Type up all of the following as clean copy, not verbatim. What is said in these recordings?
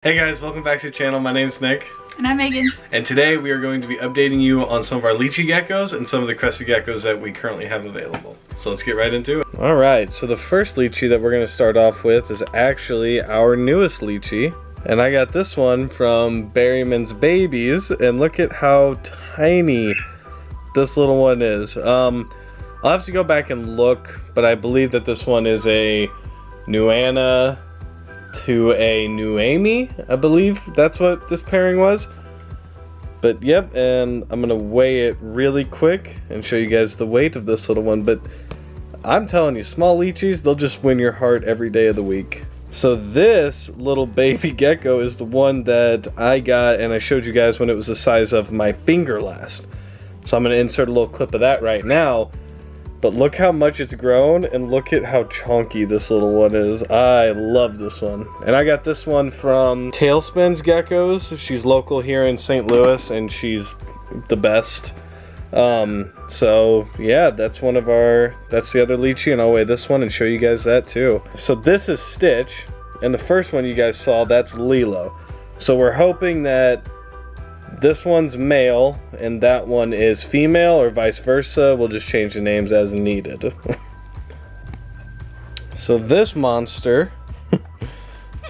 Hey guys, welcome back to the channel. My name's Nick. And I'm Megan. And today we are going to be updating you on some of our Leachie geckos and some of the Crested geckos that we currently have available. So let's get right into it. Alright, so the first Leachie that we're going to start off with is actually our newest Leachie. And I got this one from Berryman's Babies, and look at how tiny this little one is. I'll have to go back and look, but I believe that this one is a Nuana to a Nuemi, I believe that's what this pairing was. But yep, and I'm gonna weigh it really quick and show you guys the weight of this little one. But I'm telling you, small Leachies, they'll just win your heart every day of the week. So this little baby gecko is the one that I got and I showed you guys when it was the size of my finger last. So I'm gonna insert a little clip of that right now. But look how much it's grown, and look at how chunky this little one is. I love this one. And I got this one from Tailspin's Geckos. She's local here in St. Louis, and she's the best. So yeah, that's one of our, that's the other Leachie, and I'll weigh this one and show you guys that too. So this is Stitch, and the first one you guys saw, that's Lilo. So we're hoping that this one's male and that one is female, or vice versa. We'll just change the names as needed. So this monster,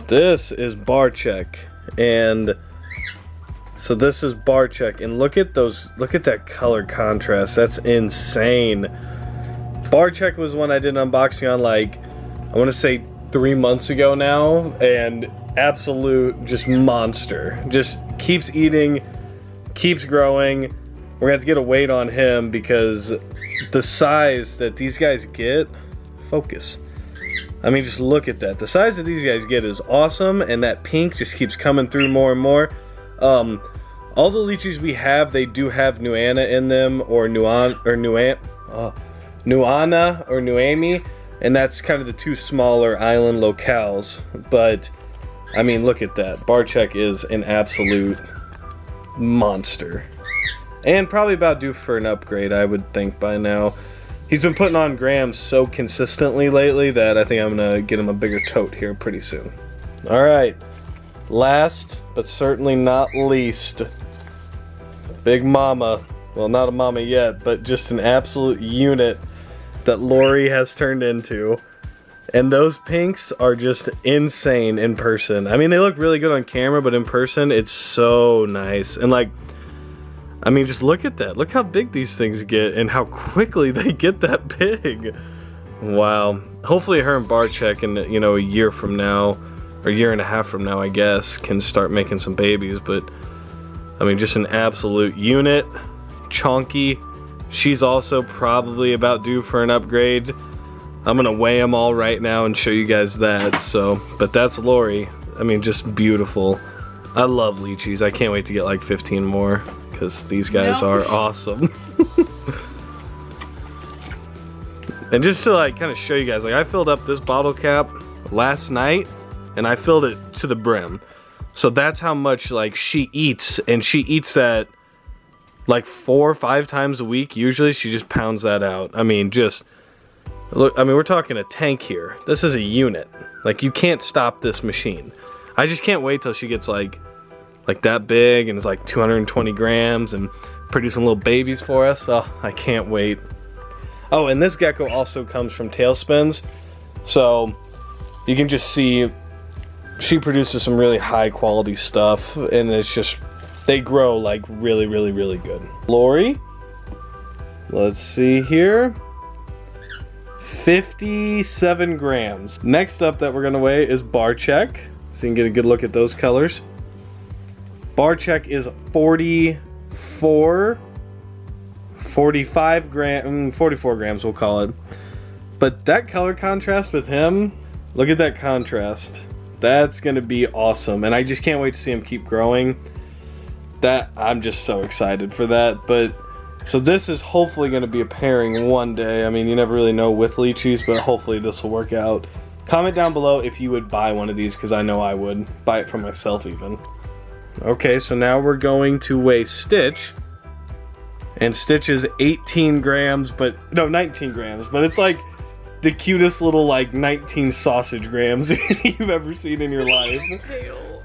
this is Barchek, and so this is Barchek, and look at those, look at that color contrast. That's insane. Barchek was one I did an unboxing on, like, I want to say 3 months ago now, and absolute just monster. Just keeps eating, keeps growing. We're gonna have to get a weight on him because the size that these guys get, focus. I mean, just look at that. The size that these guys get is awesome, and that pink just keeps coming through more and more. All the Leachies we have, they do have Nuana in them, or Nuana or Nuemi, and that's kind of the two smaller island locales. But I mean, look at that. Barchek is an absolute monster, and probably about due for an upgrade, I would think, by now. He's been putting on grams so consistently lately that I think I'm gonna get him a bigger tote here pretty soon. Alright, last but certainly not least, Big Mama. Well, not a mama yet, but just an absolute unit that Lori has turned into. And those pinks are just insane in person. I mean, they look really good on camera, but in person, it's so nice. And like, I mean, just look at that. Look how big these things get and how quickly they get that big. Wow. Hopefully her and Barchek in, you know, a year from now, or a year and a half from now, I guess, can start making some babies. But I mean, just an absolute unit. Chunky. She's also probably about due for an upgrade. I'm gonna weigh them all right now and show you guys that. So, but that's Lori. I mean, just beautiful. I love Leachies. I can't wait to get like 15 more because these guys are awesome. And just to like kind of show you guys, like I filled up this bottle cap last night and I filled it to the brim. So that's how much like she eats, and she eats that like 4 or 5 times a week. Usually she just pounds that out. I mean, just look, I mean, we're talking a tank here. This is a unit. Like, you can't stop this machine. I just can't wait till she gets like that big and it's like 220 grams and producing little babies for us. Oh, I can't wait. Oh, and this gecko also comes from Tailspin's. So you can just see she produces some really high quality stuff, and it's just, they grow like really, really, really good. Lori, let's see here. 57 grams. Next up that we're gonna weigh is Barchek, so you can get a good look at those colors. Barchek is 44 grams, we'll call it. But that color contrast with him, look at that contrast. That's gonna be awesome, and I just can't wait to see him keep growing. That, I'm just so excited for that. But so this is hopefully going to be a pairing one day. I mean, you never really know with Leachies, but hopefully this will work out. Comment down below if you would buy one of these, because I know I would. Buy it for myself even. Okay, so now we're going to weigh Stitch. And Stitch is 18 grams, but no, 19 grams. But it's like the cutest little like 19 sausage grams you've ever seen in your life.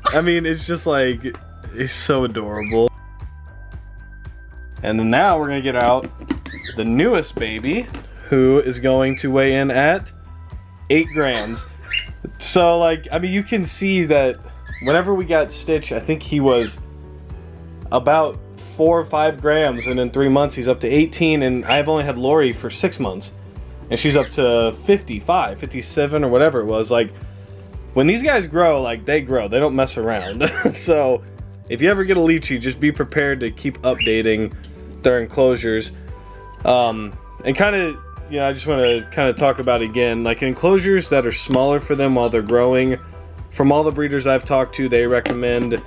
I mean, it's just like, it's so adorable. And then now we're gonna get out the newest baby, who is going to weigh in at 8 grams. So like, I mean, you can see that whenever we got Stitch, I think he was about 4 or 5 grams, and in 3 months he's up to 18, and I've only had Lori for 6 months, and she's up to 55, 57, or whatever it was. Like, when these guys grow, like, they grow. They don't mess around. So, if you ever get a Leachie, just be prepared to keep updating their enclosures. And kind of, you know, I just want to kind of talk about it again. Like, enclosures that are smaller for them while they're growing, from all the breeders I've talked to, they recommend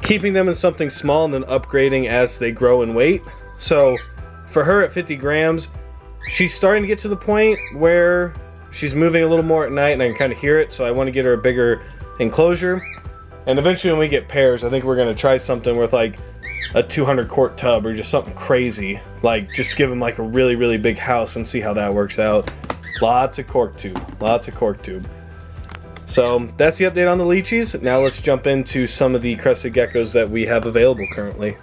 keeping them in something small and then upgrading as they grow in weight. So, for her at 50 grams, she's starting to get to the point where she's moving a little more at night, and I can kind of hear it, so I want to get her a bigger enclosure. And eventually when we get pairs, I think we're going to try something with like a 200 quart tub or just something crazy. Like, just give them like a really, really big house and see how that works out. Lots of cork tube. Lots of cork tube. So that's the update on the Leachies. Now let's jump into some of the crested geckos that we have available currently.